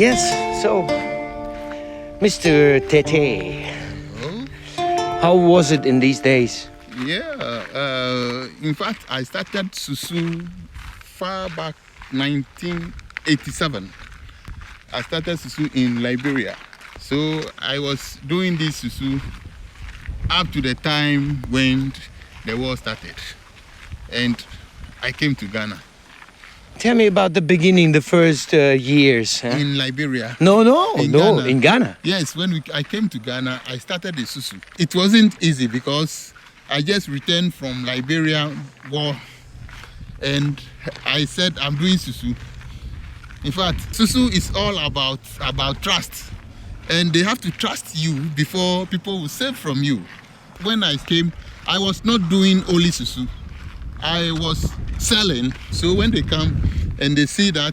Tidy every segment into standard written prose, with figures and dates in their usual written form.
Yes, so, Mr. Tete, how was it in these days? Yeah, in fact, I started Susu far back 1987. I started Susu in Liberia. So I was doing this Susu up to the time when the war started. And I came to Ghana. Tell me about the beginning, the first years. Huh? In Liberia. In Ghana. Yes, when I came to Ghana, I started the Susu. It wasn't easy because I just returned from Liberia war, and I said I'm doing Susu. In fact, Susu is all about trust, and they have to trust you before people will save from you. When I came, I was not doing only Susu. I was selling, so when they come and they see that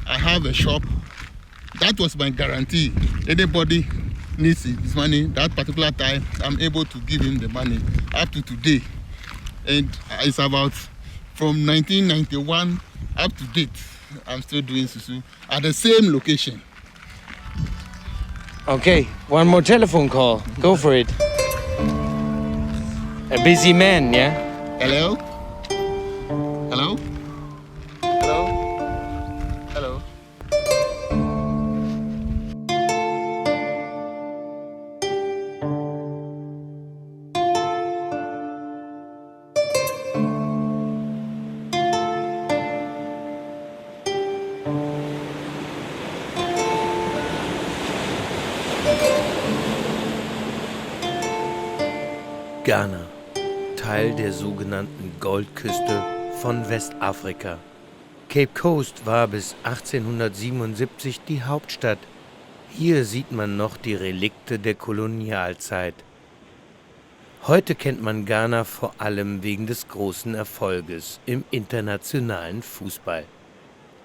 I have a shop, that was my guarantee. Anybody needs his money, that particular time, I'm able to give him the money up to today. And it's about from 1991 up to date, I'm still doing Susu at the same location. Okay, one more telephone call. Go for it. A busy man, yeah? Hello? Hello? Hello? Hello? Ghana, Teil der sogenannten Goldküste von Westafrika. Cape Coast war bis 1877 die Hauptstadt. Hier sieht man noch die Relikte der Kolonialzeit. Heute kennt man Ghana vor allem wegen des großen Erfolges im internationalen Fußball.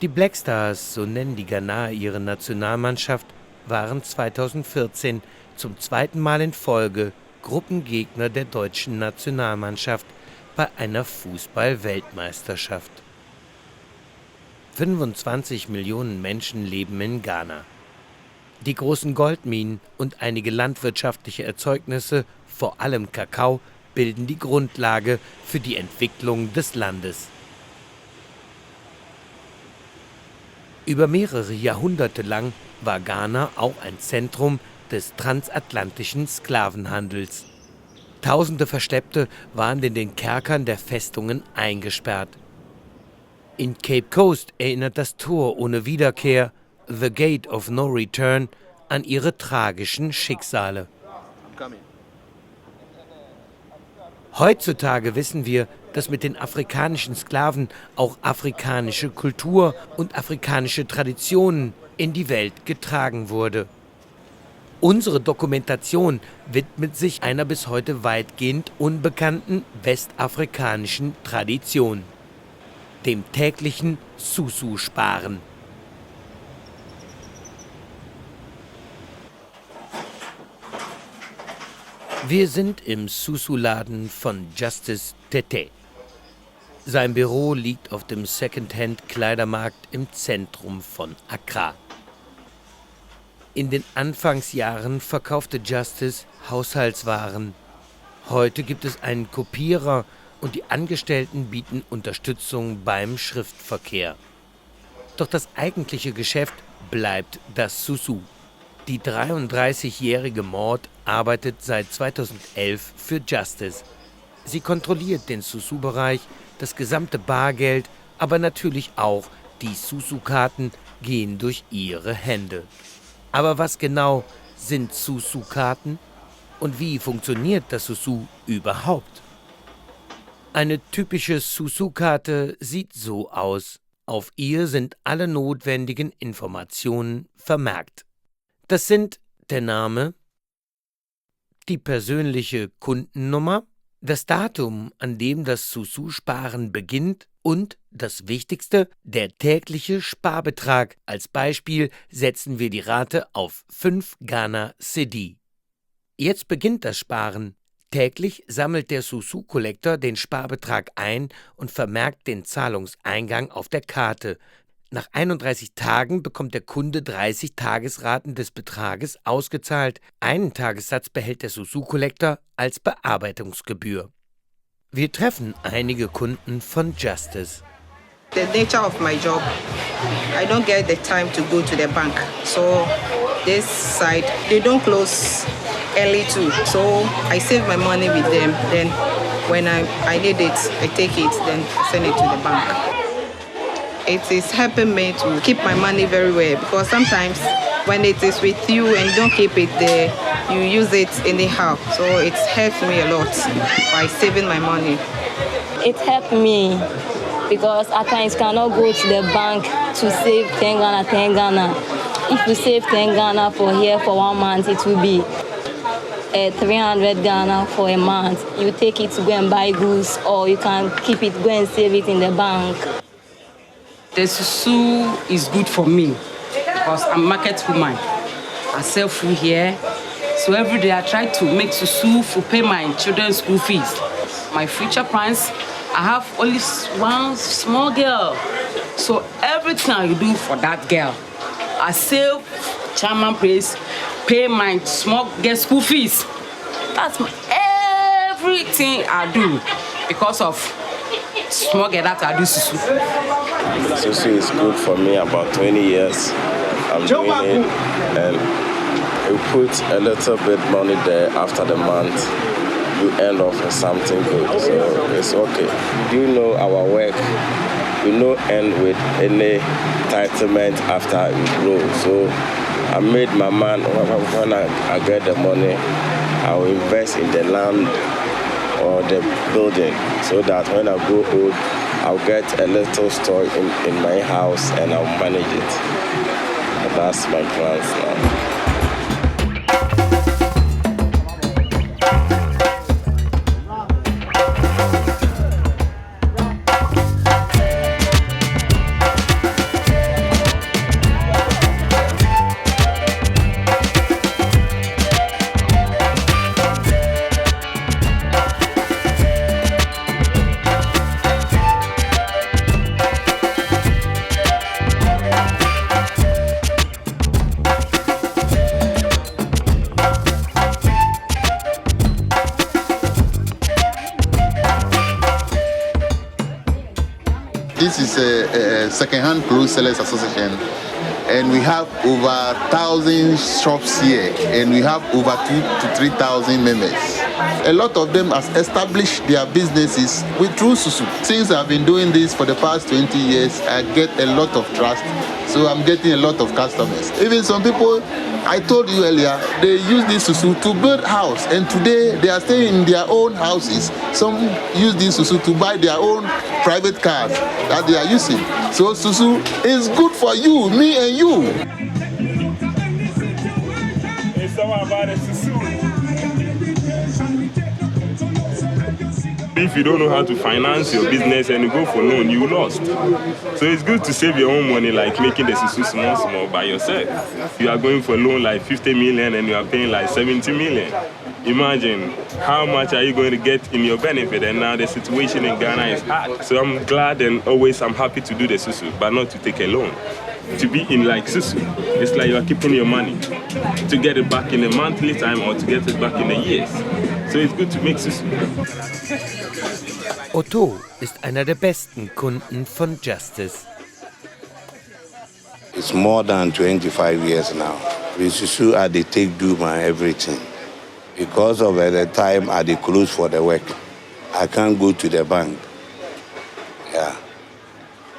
Die Black Stars, so nennen die Ghanaer ihre Nationalmannschaft, waren 2014 zum zweiten Mal in Folge Gruppengegner der deutschen Nationalmannschaft bei einer Fußball-Weltmeisterschaft. 25 Millionen Menschen leben in Ghana. Die großen Goldminen und einige landwirtschaftliche Erzeugnisse, vor allem Kakao, bilden die Grundlage für die Entwicklung des Landes. Über mehrere Jahrhunderte lang war Ghana auch ein Zentrum des transatlantischen Sklavenhandels. Tausende Verschleppte waren in den Kerkern der Festungen eingesperrt. In Cape Coast erinnert das Tor ohne Wiederkehr, The Gate of No Return, an ihre tragischen Schicksale. Heutzutage wissen wir, dass mit den afrikanischen Sklaven auch afrikanische Kultur und afrikanische Traditionen in die Welt getragen wurde. Unsere Dokumentation widmet sich einer bis heute weitgehend unbekannten westafrikanischen Tradition, dem täglichen Susu-Sparen. Wir sind im Susu-Laden von Justice Tete. Sein Büro liegt auf dem Secondhand-Kleidermarkt im Zentrum von Accra. In den Anfangsjahren verkaufte Justice Haushaltswaren. Heute gibt es einen Kopierer und die Angestellten bieten Unterstützung beim Schriftverkehr. Doch das eigentliche Geschäft bleibt das Susu. Die 33-jährige Maud arbeitet seit 2011 für Justice. Sie kontrolliert den Susu-Bereich, das gesamte Bargeld, aber natürlich auch die Susu-Karten gehen durch ihre Hände. Aber was genau sind Susu-Karten und wie funktioniert das Susu überhaupt? Eine typische Susu-Karte sieht so aus. Auf ihr sind alle notwendigen Informationen vermerkt. Das sind der Name, die persönliche Kundennummer, das Datum, an dem das Susu-Sparen beginnt und das Wichtigste, der tägliche Sparbetrag. Als Beispiel setzen wir die Rate auf 5 Ghana-Cedi. Jetzt beginnt das Sparen. Täglich sammelt der Susu-Collector den Sparbetrag ein und vermerkt den Zahlungseingang auf der Karte. Nach 31 Tagen bekommt der Kunde 30 Tagesraten des Betrages ausgezahlt. Einen Tagessatz behält der Susu-Collector als Bearbeitungsgebühr. Wir treffen einige Kunden von Justice. The nature of my job, I don't get the time to go to the bank. So this side, they don't close early too. So I save my money with them. Then when I need it, I take it, then I send it to the bank. It is helping me to keep my money very well, because sometimes when it is with you and you don't keep it there, you use it anyhow. So it helps me a lot by saving my money. It helped me because at times you cannot go to the bank to save 10 Ghana. If you save 10 Ghana for here for 1 month, it will be 300 Ghana for a month. You take it to go and buy goods, or you can keep it, go and save it in the bank. The Susu is good for me because I'm a market woman. I sell food here. So every day I try to make Susu to pay my children's school fees. My future plans, I have only one small girl. So everything I do for that girl, I sell chairman place, pay my small girl school fees. That's everything I do because of small girl that I do Susu. Susu is good for me about 20 years. I'm doing it, and you put a little bit money there after the month, you end up with something good, so it's okay. You know our work, we no end with any entitlement after we grow. So I made my man, when I get the money, I will invest in the land or the building, so that when I grow old, I'll get a little store in my house and I'll manage it. That's my plans now. This is a second-hand clothes sellers association, and we have over 1,000 shops here, and we have over 2,000 to 3,000 members. A lot of them have established their businesses through Susu. Since I've been doing this for the past 20 years, I get a lot of trust, so I'm getting a lot of customers. Even some people, I told you earlier, they use this Susu to build house, and today they are staying in their own houses. Some use this Susu to buy their own private cars that they are using. So Susu is good for you, me and you. It's all about a Susu. If you don't know how to finance your business and you go for loan, you lost. So it's good to save your own money, like making the Susu small by yourself. You are going for loan like 50 million and you are paying like 70 million. Imagine how much are you going to get in your benefit, and now the situation in Ghana is hard. So I'm glad and always I'm happy to do the Susu, but not to take a loan. To be in like Susu, it's like you are keeping your money to get it back in a monthly time or to get it back in a year. So it's good to make Susu. Otto ist einer der besten Kunden von Justice. It's more than 25 years now. With Susu, I dey take do my everything. Because of the time I dey close for the work, I can't go to the bank. Yeah.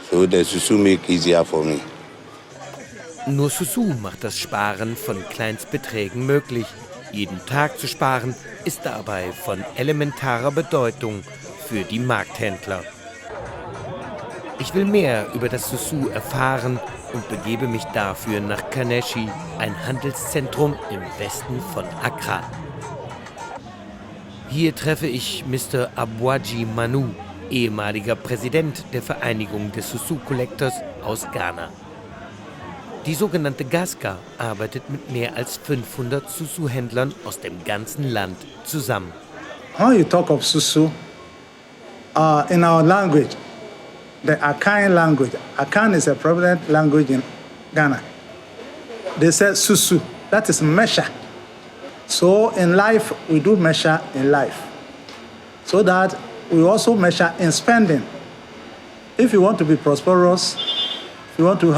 So the Susu make easier for me. Nur Susu macht das Sparen von Kleinstbeträgen möglich. Jeden Tag zu sparen ist dabei von elementarer Bedeutung für die Markthändler. Ich will mehr über das Susu erfahren und begebe mich dafür nach Kaneshi, ein Handelszentrum im Westen von Accra. Hier treffe ich Mr. Abwaji Manu, ehemaliger Präsident der Vereinigung des Susu-Collectors aus Ghana. Die sogenannte Gaska arbeitet mit mehr als 500 Susu-Händlern aus dem ganzen Land zusammen. When you talk of Susu, in our language, the Akan language. Akan is a prevalent language in Ghana. They say Susu, that is measure. So in life, we do measure in life. So that we also measure in spending. If you want to be prosperous, if you want to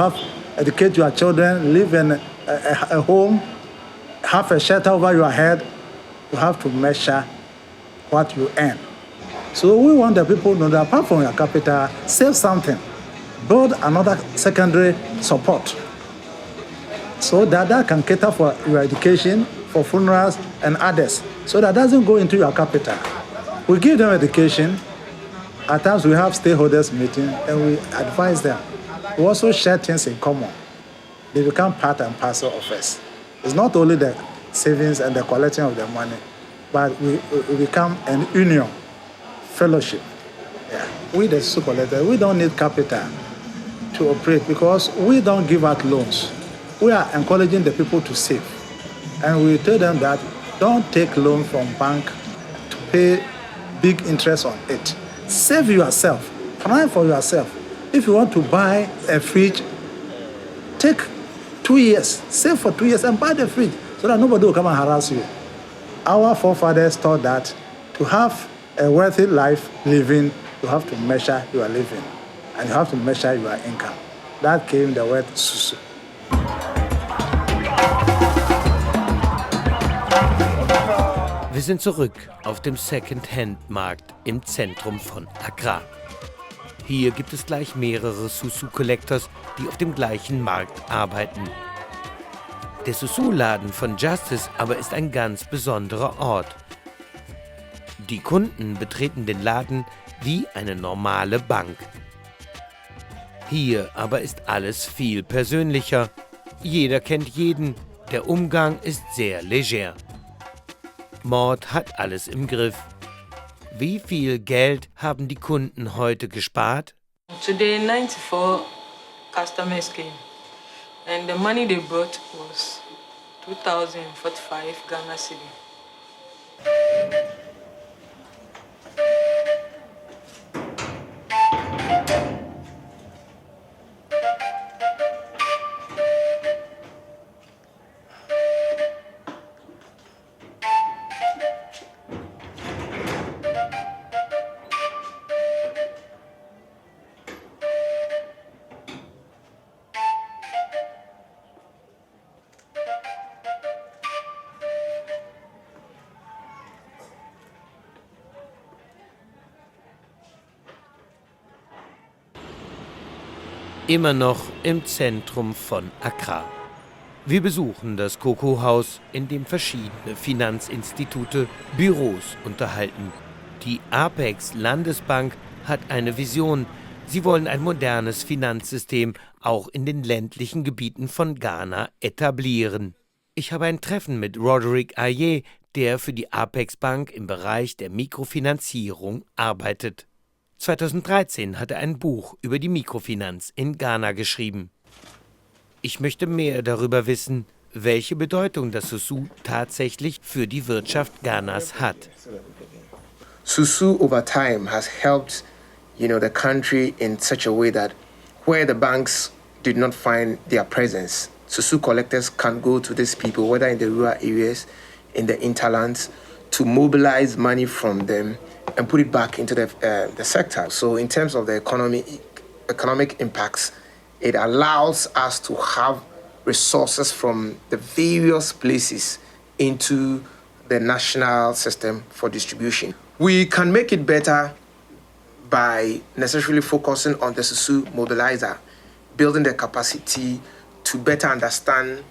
educate your children, live in a home, have a shelter over your head, you have to measure what you earn. So we want the people to know that apart from your capital, save something, build another secondary support, so that can cater for your education, for funerals and others, so that doesn't go into your capital. We give them education. At times we have stakeholders meeting and we advise them. We also share things in common. They become part and parcel of us. It's not only the savings and the collecting of the money, but we become an union, fellowship. Yeah. We, the Susu collectors, we don't need capital to operate because we don't give out loans. We are encouraging the people to save. And we tell them that don't take loan from bank to pay big interest on it. Save yourself, plan for yourself. If you want to buy a fridge, take 2 years, save for 2 years and buy the fridge so that nobody will come and harass you. Our forefathers taught that to have a wealthy life living, you have to measure your living and you have to measure your income. That came the word Susu. Wir sind zurück auf dem Second-Hand-Markt im Zentrum von Accra. Hier gibt es gleich mehrere Susu-Collectors, die auf dem gleichen Markt arbeiten. Der Susu-Laden von Justice aber ist ein ganz besonderer Ort. Die Kunden betreten den Laden wie eine normale Bank. Hier aber ist alles viel persönlicher. Jeder kennt jeden, der Umgang ist sehr leger. Mord hat alles im Griff. Wie viel Geld haben die Kunden heute gespart? Today 94 customers came and the money they brought was 2045 Ghana cedi. Immer noch im Zentrum von Accra. Wir besuchen das Cocoa-Haus, in dem verschiedene Finanzinstitute Büros unterhalten. Die Apex-Landesbank hat eine Vision. Sie wollen ein modernes Finanzsystem auch in den ländlichen Gebieten von Ghana etablieren. Ich habe ein Treffen mit Roderick Aye, der für die Apex-Bank im Bereich der Mikrofinanzierung arbeitet. 2013 hat er ein Buch über die Mikrofinanz in Ghana geschrieben. Ich möchte mehr darüber wissen, welche Bedeutung das Susu tatsächlich für die Wirtschaft Ghanas hat. Susu over time has helped, the country in such a way that where the banks did not find their presence, Susu collectors can go to these people, whether in the rural areas, in the interlands, to mobilize money from them and put it back into the sector. So in terms of the economic impacts, it allows us to have resources from the various places into the national system for distribution. We can make it better by necessarily focusing on the Susu mobilizer, building the capacity to better understand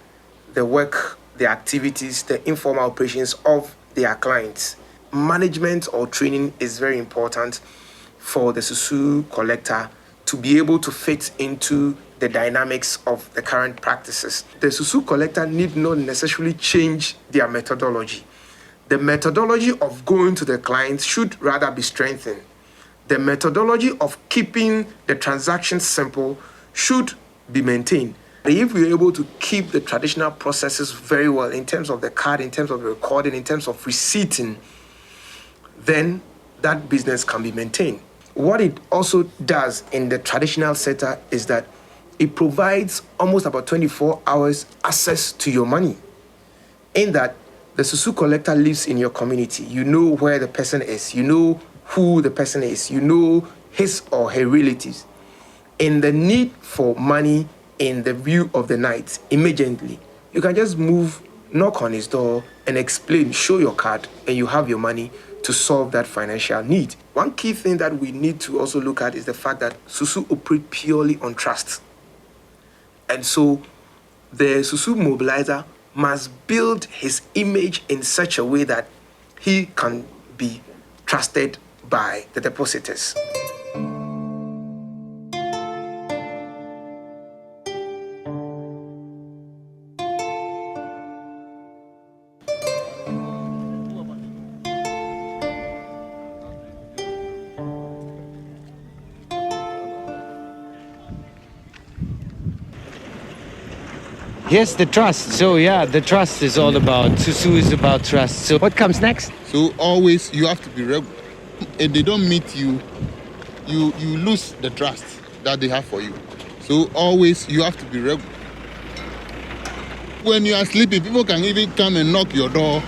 the work, the activities, the informal operations of their clients. Management or training is very important for the Susu collector to be able to fit into the dynamics of the current practices. The Susu collector need not necessarily change their methodology. The methodology of going to the clients should rather be strengthened. The methodology of keeping the transactions simple should be maintained. If we're able to keep the traditional processes very well in terms of the card, in terms of the recording, in terms of receipting, then that business can be maintained. what it also does in the traditional sector is that it provides almost about 24 hours access to your money. In that, the Susu collector lives in your community. You know where the person is. You know who the person is. You know his or her relatives. In the need for money in the view of the night, immediately, you can just move, knock on his door, and explain, show your card, and you have your money to solve that financial need. One key thing that we need to also look at is the fact that Susu operate purely on trust. And so the Susu mobilizer must build his image in such a way that he can be trusted by the depositors. Yes, the trust. So yeah, the trust is all about, Susu is about trust. So what comes next? So always you have to be regular. If they don't meet you, you lose the trust that they have for you. So always you have to be regular. When you are sleeping, people can even come and knock your door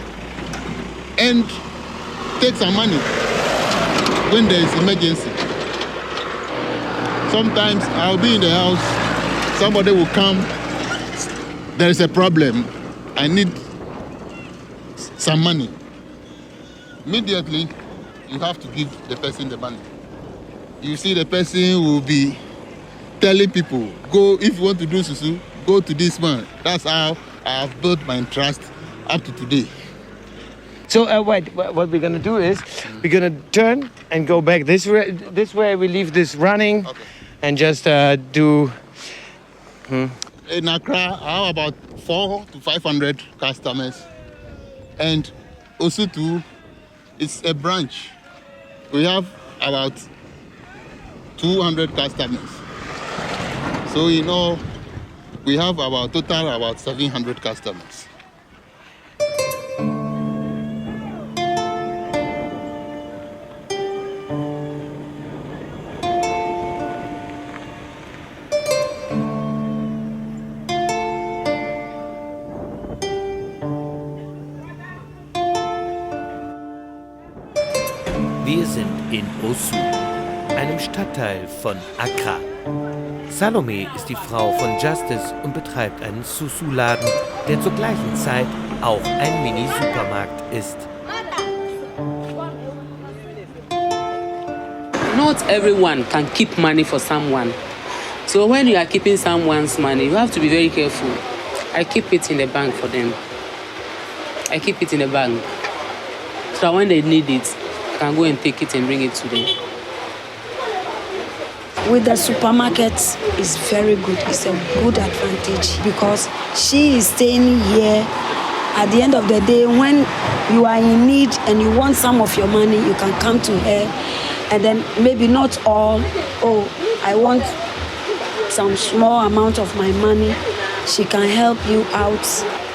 and take some money when there is emergency. Sometimes I'll be in the house, somebody will come, there is a problem, I need some money. Immediately, you have to give the person the money. You see the person will be telling people, go, if you want to do Susu, go to this man. That's how I have built my trust up to today. So wait, what we're going to do is, we're going to turn and go back this way, we leave this running, okay, and just do... In Accra, I have about 400 to 500 customers. And also too, it's a branch. We have about 200 customers. So you know, we have about total about 700 customers. Wir sind in Osu, einem Stadtteil von Accra. Salome ist die Frau von Justice und betreibt einen Susu-Laden, der zur gleichen Zeit auch ein Mini-Supermarkt ist. Not everyone can keep money for someone. So when you are keeping someone's money, you have to be very careful. I keep it in the bank for them. I keep it in the bank. So when they need it, I can go and take it and bring it to them. With the supermarket, it's very good. It's a good advantage because she is staying here. At the end of the day, when you are in need and you want some of your money, you can come to her. And then maybe not all, I want some small amount of my money. She can help you out.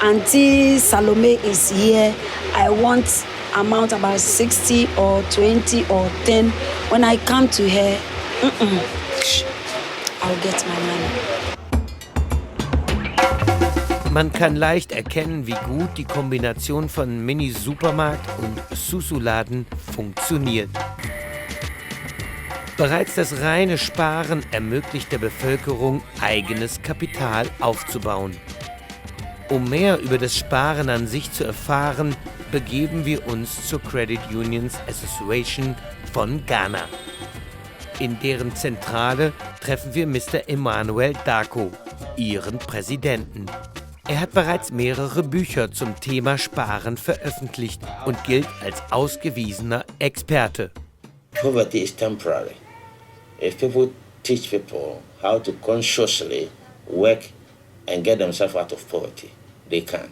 Auntie Salome is here. I want amount about 60 or 20 or 10. When I come to her, I'll get my money. Man kann leicht erkennen, wie gut die Kombination von Mini-Supermarkt und Susu-Laden funktioniert. Bereits das reine Sparen ermöglicht der Bevölkerung, eigenes Kapital aufzubauen. Um mehr über das Sparen an sich zu erfahren, begeben wir uns zur Credit Unions Association von Ghana. In deren Zentrale treffen wir Mr. Emmanuel Dako, ihren Präsidenten. Er hat bereits mehrere Bücher zum Thema Sparen veröffentlicht und gilt als ausgewiesener Experte. Poverty is temporary. If people teach people how to consciously work and get themselves out of poverty, they can.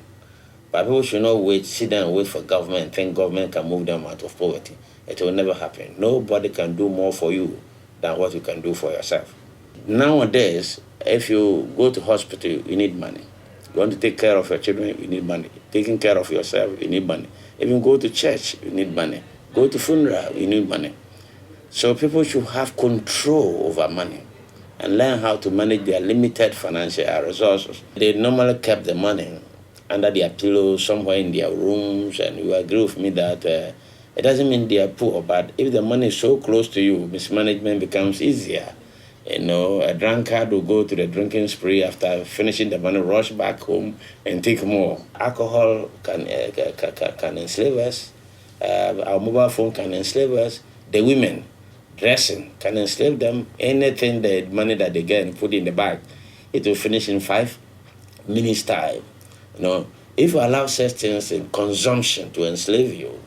But people should not sit down and wait for government and think government can move them out of poverty. It will never happen. Nobody can do more for you than what you can do for yourself. Nowadays, if you go to hospital, you need money. You want to take care of your children, you need money. Taking care of yourself, you need money. Even go to church, you need money. Go to funeral, you need money. So people should have control over money and learn how to manage their limited financial resources. They normally kept the money under their pillow somewhere in their rooms, and you agree with me that it doesn't mean they are poor, but if the money is so close to you, mismanagement becomes easier. You know, a drunkard will go to the drinking spree after finishing the money, rush back home and take more. Alcohol can enslave us. Our mobile phone can enslave us. The women dressing can enslave them. Anything, the money that they get and put in the bag, it will finish in 5 minutes time. You know, if you allow such things in consumption to enslave you,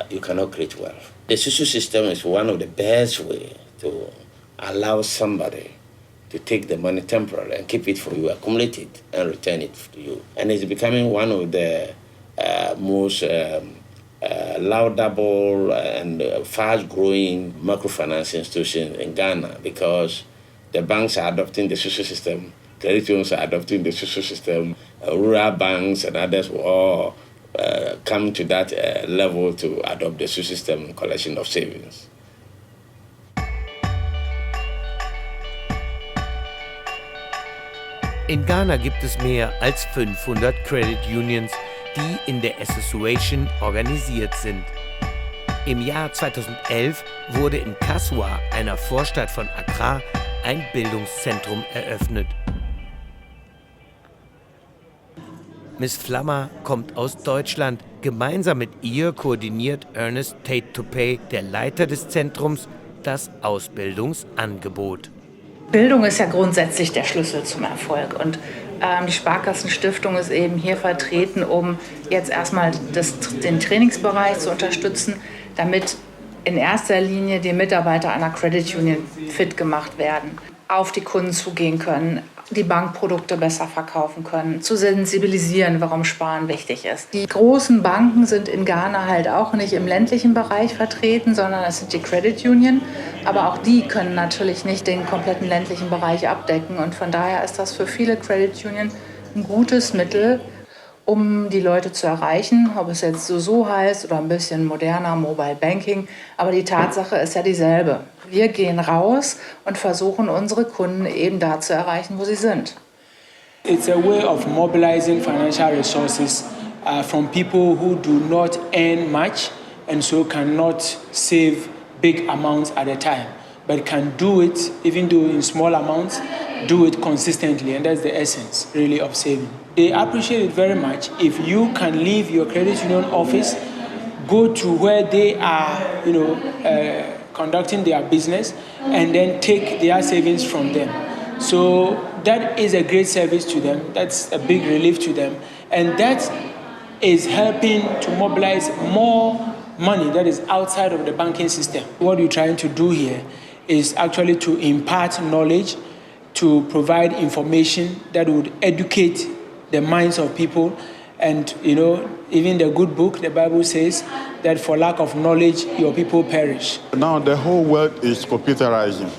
you cannot create wealth. The Susu system is one of the best ways to allow somebody to take the money temporarily and keep it for you, accumulate it, and return it to you. And it's becoming one of the most laudable and fast-growing microfinance institutions in Ghana, because the banks are adopting the Susu system, credit unions are adopting the Susu system, rural banks and others will all come to that level to adopt the Susu system and collection of savings. In Ghana gibt es mehr als 500 Credit Unions, die in der Association organisiert sind. Im Jahr 2011 wurde in Kasoa, einer Vorstadt von Accra, ein Bildungszentrum eröffnet. Miss Flammer kommt aus Deutschland. Gemeinsam mit ihr koordiniert Ernest Tate-Tupay, der Leiter des Zentrums, das Ausbildungsangebot. Bildung ist ja grundsätzlich der Schlüssel zum Erfolg, und die Sparkassenstiftung ist eben hier vertreten, um jetzt erstmal den Trainingsbereich zu unterstützen, damit in erster Linie die Mitarbeiter einer Credit Union fit gemacht werden, auf die Kunden zugehen können, die Bankprodukte besser verkaufen können, zu sensibilisieren, warum Sparen wichtig ist. Die großen Banken sind in Ghana halt auch nicht im ländlichen Bereich vertreten, sondern es sind die Credit Union. Aber auch die können natürlich nicht den kompletten ländlichen Bereich abdecken. Und von daher ist das für viele Credit Union ein gutes Mittel, um die Leute zu erreichen, ob es jetzt Susu heißt oder ein bisschen moderner Mobile Banking. Aber die Tatsache ist ja dieselbe. Wir gehen raus und versuchen, unsere Kunden eben da zu erreichen, wo sie sind. It's a way of mobilizing financial resources from people who do not earn much and so cannot save big amounts at a time, but can do it, even though in small amounts, do it consistently, and that's the essence, really, of saving. They appreciate it very much if you can leave your credit union office, go to where they are, conducting their business, and then take their savings from them. So that is a great service to them. That's a big relief to them, and that is helping to mobilize more money that is outside of the banking system. What you're trying to do here is actually to impart knowledge, to provide information that would educate the minds of people. And, even the good book, the Bible says that for lack of knowledge, your people perish. Now the whole world is computerizing.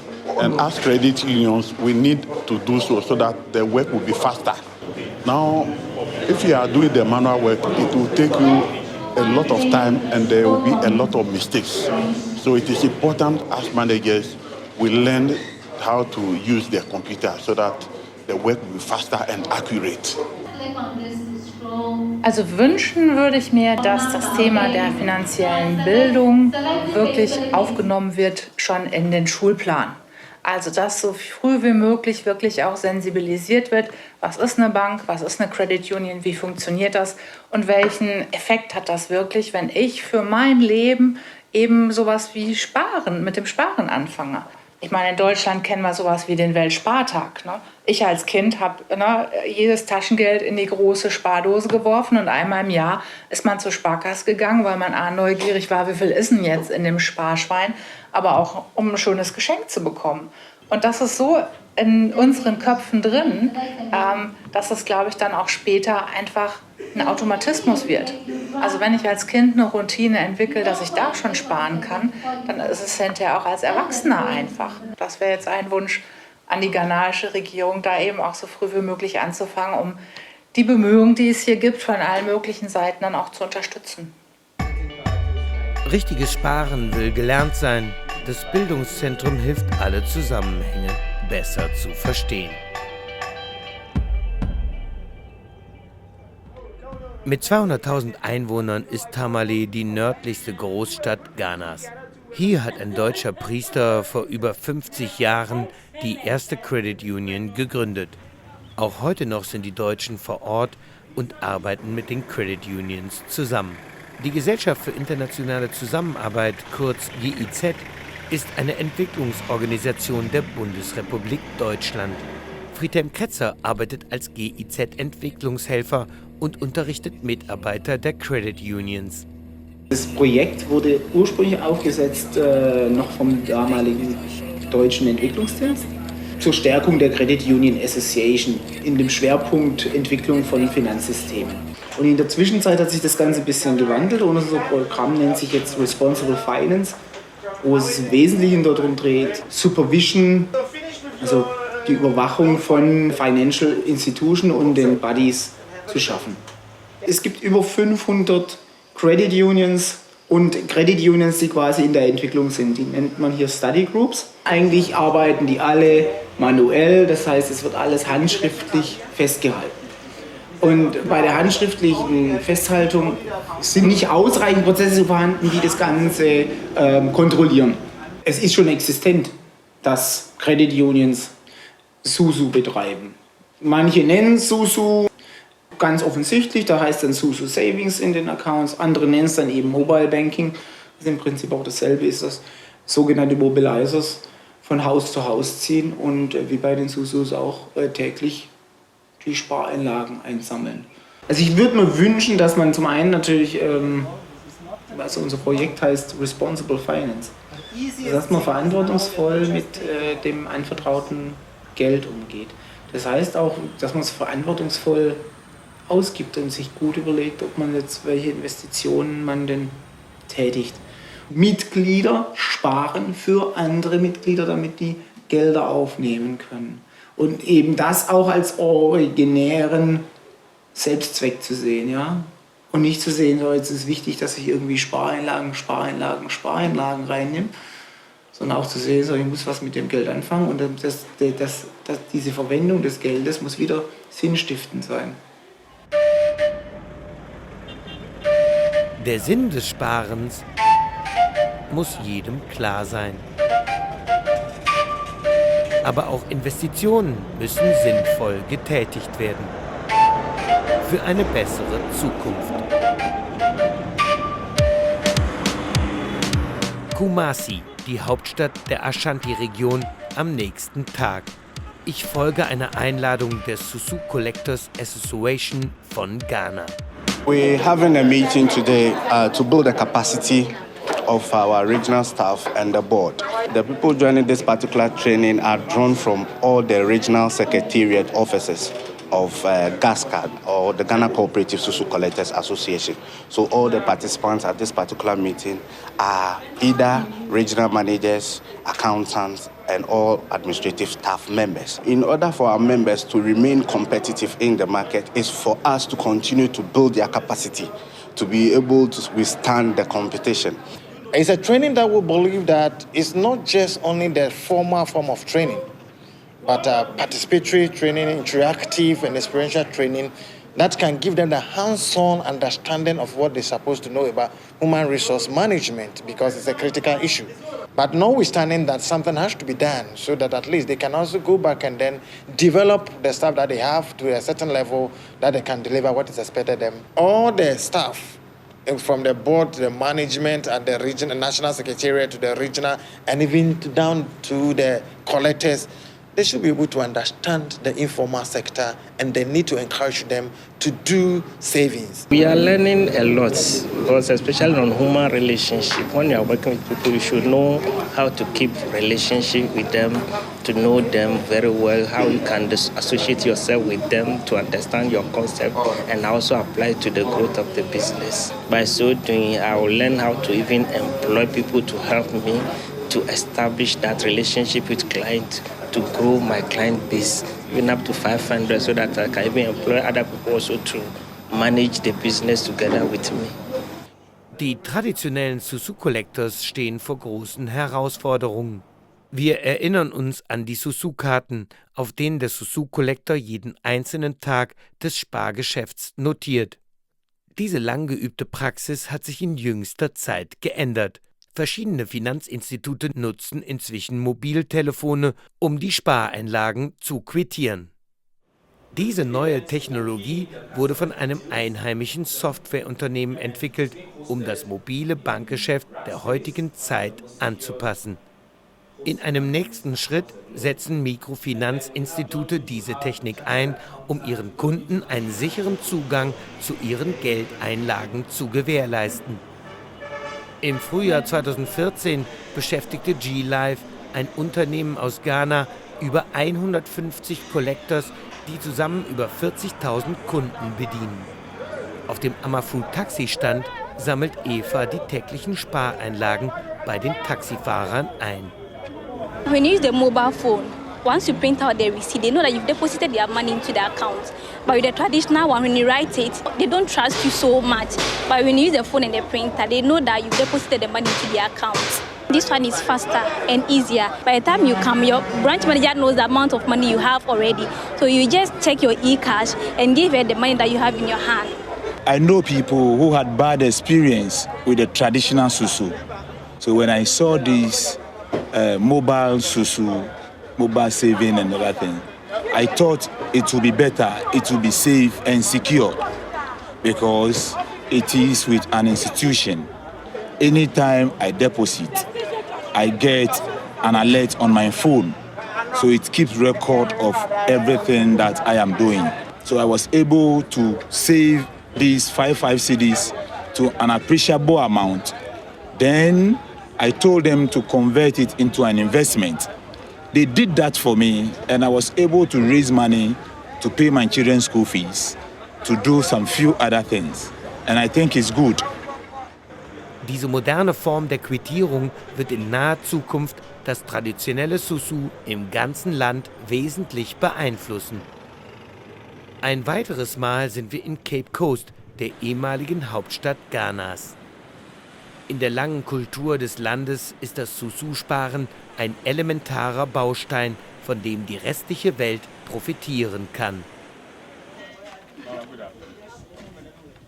And as credit unions, we need to do so that the work will be faster. Now, if you are doing the manual work, it will take you a lot of time and there will be a lot of mistakes. So it is important as managers, we learn how to use the computer so that the work will be faster and accurate. Also wünschen würde ich mir, dass das Thema der finanziellen Bildung wirklich aufgenommen wird, schon in den Schulplan. Also dass so früh wie möglich wirklich auch sensibilisiert wird, was ist eine Bank, was ist eine Credit Union, wie funktioniert das und welchen Effekt hat das wirklich, wenn ich für mein Leben eben sowas wie Sparen, mit dem Sparen anfange. Ich meine, in Deutschland kennen wir sowas wie den Weltspartag. Ne? Ich als Kind habe jedes Taschengeld in die große Spardose geworfen und einmal im Jahr ist man zur Sparkasse gegangen, weil man neugierig war, wie viel ist denn jetzt in dem Sparschwein, aber auch um ein schönes Geschenk zu bekommen. Und das ist so in unseren Köpfen drin, dass es, glaube ich, dann auch später einfach ein Automatismus wird. Also wenn ich als Kind eine Routine entwickle, dass ich da schon sparen kann, dann ist es hinterher auch als Erwachsener einfach. Das wäre jetzt ein Wunsch an die ghanaische Regierung, da eben auch so früh wie möglich anzufangen, um die Bemühungen, die es hier gibt, von allen möglichen Seiten dann auch zu unterstützen. Richtiges Sparen will gelernt sein. Das Bildungszentrum hilft, alle Zusammenhänge besser zu verstehen. Mit 200.000 Einwohnern ist Tamale die nördlichste Großstadt Ghanas. Hier hat ein deutscher Priester vor über 50 Jahren die erste Credit Union gegründet. Auch heute noch sind die Deutschen vor Ort und arbeiten mit den Credit Unions zusammen. Die Gesellschaft für internationale Zusammenarbeit, kurz GIZ, ist eine Entwicklungsorganisation der Bundesrepublik Deutschland. Friedhelm Kretzer arbeitet als GIZ-Entwicklungshelfer und unterrichtet Mitarbeiter der Credit Unions. Das Projekt wurde ursprünglich aufgesetzt noch vom damaligen Deutschen Entwicklungsdienst zur Stärkung der Credit Union Association in dem Schwerpunkt Entwicklung von Finanzsystemen. Und in der Zwischenzeit hat sich das Ganze ein bisschen gewandelt und unser Programm nennt sich jetzt Responsible Finance, wo es im Wesentlichen darum dreht, Supervision, also die Überwachung von Financial Institutions und den Bodies zu schaffen. Es gibt über 500 Credit Unions und Credit Unions, die quasi in der Entwicklung sind. Die nennt man hier Study Groups. Eigentlich arbeiten die alle manuell, das heißt, es wird alles handschriftlich festgehalten. Und bei der handschriftlichen Festhaltung sind nicht ausreichend Prozesse vorhanden, die das Ganze kontrollieren. Es ist schon existent, dass Credit Unions Susu betreiben. Manche nennen Susu ganz offensichtlich, da heißt dann Susu Savings in den Accounts, andere nennen es dann eben Mobile Banking, das im Prinzip auch dasselbe ist, das sogenannte Mobilizers von Haus zu Haus ziehen und wie bei den Susus auch täglich die Spareinlagen einsammeln. Also ich würde mir wünschen, dass man zum einen natürlich, also unser Projekt heißt Responsible Finance, dass man verantwortungsvoll mit dem anvertrauten Geld umgeht. Das heißt auch, dass man es verantwortungsvoll ausgibt und sich gut überlegt, ob man jetzt welche Investitionen man denn tätigt. Mitglieder sparen für andere Mitglieder, damit die Gelder aufnehmen können. Und eben das auch als originären Selbstzweck zu sehen, ja. Und nicht zu sehen, so jetzt ist wichtig, dass ich irgendwie Spareinlagen reinnehme, sondern auch zu sehen, so ich muss was mit dem Geld anfangen und diese Verwendung des Geldes muss wieder sinnstiftend sein. Der Sinn des Sparens muss jedem klar sein. Aber auch Investitionen müssen sinnvoll getätigt werden. Für eine bessere Zukunft. Kumasi, die Hauptstadt der Ashanti-Region, am nächsten Tag. Ich folge einer Einladung der Susu Collectors Association von Ghana. We're having a meeting today to build the capacity of our regional staff and the board. The people joining this particular training are drawn from all the regional secretariat offices of GASCAD, or the Ghana Cooperative Susu Collectors Association. So all the participants at this particular meeting are either regional managers, accountants, and all administrative staff members. In order for our members to remain competitive in the market is for us to continue to build their capacity to be able to withstand the competition. It's a training that we believe that is not just only the formal form of training, but participatory training, interactive and experiential training that can give them the hands-on understanding of what they're supposed to know about human resource management, because it's a critical issue. But notwithstanding that, something has to be done so that at least they can also go back and then develop the staff that they have to a certain level that they can deliver what is expected of them. All the staff, from the board to the management and the region, the national secretariat to the regional, and even down to the collectors, they should be able to understand the informal sector and they need to encourage them to do savings. We are learning a lot, because especially on human relationship, when you are working with people, you should know how to keep relationship with them, to know them very well, how you can associate yourself with them to understand your concept and also apply to the growth of the business. By so doing, I will learn how to even employ people to help me to establish that relationship with clients, to grow my client base, even up to 500, so that I can even employ other people also to manage the business together with me. Die traditionellen Susu-Collectors stehen vor großen Herausforderungen. Wir erinnern uns an die Susu-Karten, auf denen der Susu-Collector jeden einzelnen Tag des Spargeschäfts notiert. Diese lang geübte Praxis hat sich in jüngster Zeit geändert. Verschiedene Finanzinstitute nutzen inzwischen Mobiltelefone, um die Spareinlagen zu quittieren. Diese neue Technologie wurde von einem einheimischen Softwareunternehmen entwickelt, um das mobile Bankgeschäft der heutigen Zeit anzupassen. In einem nächsten Schritt setzen Mikrofinanzinstitute diese Technik ein, um ihren Kunden einen sicheren Zugang zu ihren Geldeinlagen zu gewährleisten. Im Frühjahr 2014 beschäftigte G-Life, ein Unternehmen aus Ghana, über 150 Collectors, die zusammen über 40.000 Kunden bedienen. Auf dem Amafu-Taxistand sammelt Eva die täglichen Spareinlagen bei den Taxifahrern ein. When you use the mobile phone, once you print out the receipt, they know that you've deposited their money into the account. But with the traditional one, when you write it, they don't trust you so much. But when you use the phone and the printer, they know that you've deposited the money into the account. This one is faster and easier. By the time you come, your branch manager knows the amount of money you have already. So you just check your e-cash and give her the money that you have in your hand. I know people who had bad experience with the traditional Susu. So when I saw this mobile Susu, mobile saving and everything, I thought it would be better, it would be safe and secure because it is with an institution. Anytime I deposit, I get an alert on my phone. So it keeps record of everything that I am doing. So I was able to save these 55 cedis to an appreciable amount. Then I told them to convert it into an investment. They did that for me, and I was able to raise money to pay my children's school fees, to do some few other things. And I think it's good. Diese moderne Form der Quittierung wird in naher Zukunft das traditionelle Susu im ganzen Land wesentlich beeinflussen. Ein weiteres Mal sind wir in Cape Coast, der ehemaligen Hauptstadt Ghanas. In der langen Kultur des Landes ist das Susu-Sparen ein elementarer Baustein, von dem die restliche Welt profitieren kann.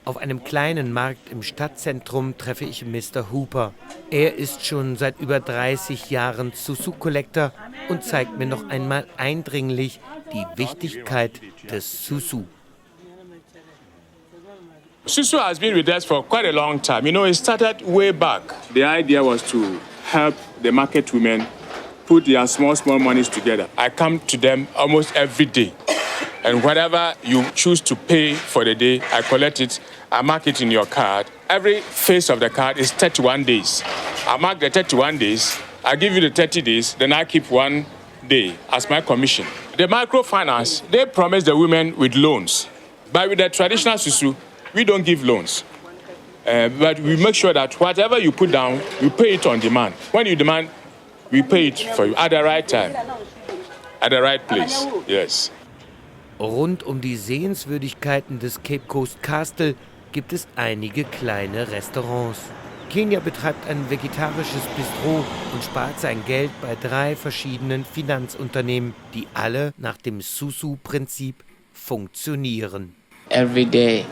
Auf einem kleinen Markt im Stadtzentrum treffe ich Mr. Hooper. Er ist schon seit über 30 Jahren Susu-Collector und zeigt mir noch einmal eindringlich die Wichtigkeit des Susu. Susu has been with us for quite a long time. You know, it started way back. The idea was to help the market women put their small monies together. I come to them almost every day. And whatever you choose to pay for the day, I collect it, I mark it in your card. Every phase of the card is 31 days. I mark the 31 days, I give you the 30 days, then I keep 1 day as my commission. The microfinance, they promise the women with loans. But with the traditional Susu, we don't give loans. But we make sure that whatever you put down, you pay it on demand. When you demand, we pay it for you at the right time, at the right place, yes. Rund um die Sehenswürdigkeiten des Cape Coast Castle gibt es einige kleine Restaurants. Kenia betreibt ein vegetarisches Bistro und spart sein Geld bei 3 verschiedenen Finanzunternehmen, die alle nach dem Susu-Prinzip funktionieren. Every day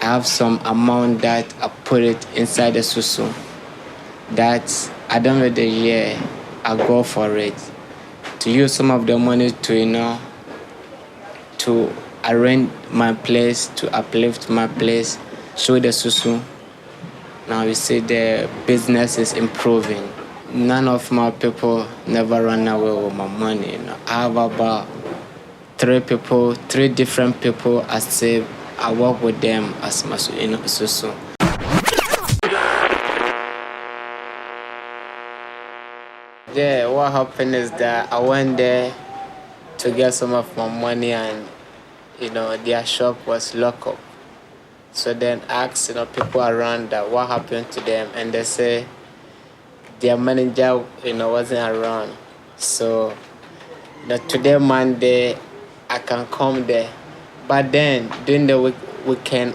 I have some amount that I put it inside the Susu. That at the end of the year I go for it. To use some of the money to, to arrange my place, to uplift my place, show the Susu. Now we see the business is improving. None of my people never run away with my money. I have about 3 different people I save. I work with them as my Susu. Yeah, what happened is that I went there to get some of my money and, their shop was locked up. So then I asked, people around that what happened to them, and they say their manager, wasn't around. So, today, Monday, I can come there. But then, during the weekend,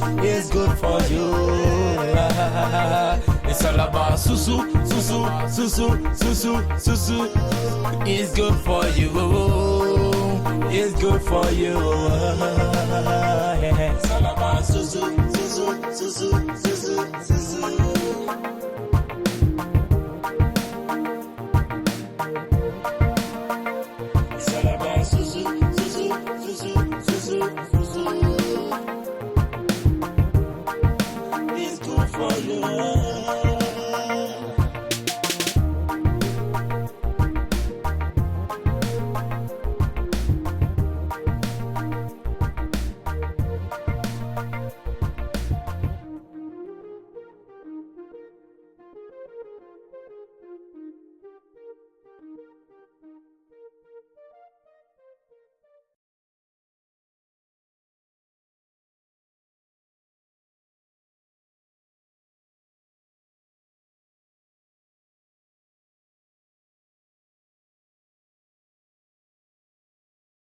is good for you. It's all about Susu, Susu, Susu, Susu, Susu. It's good for you. It's good for you. It's all about Susu, Susu, Susu, Susu, Susu.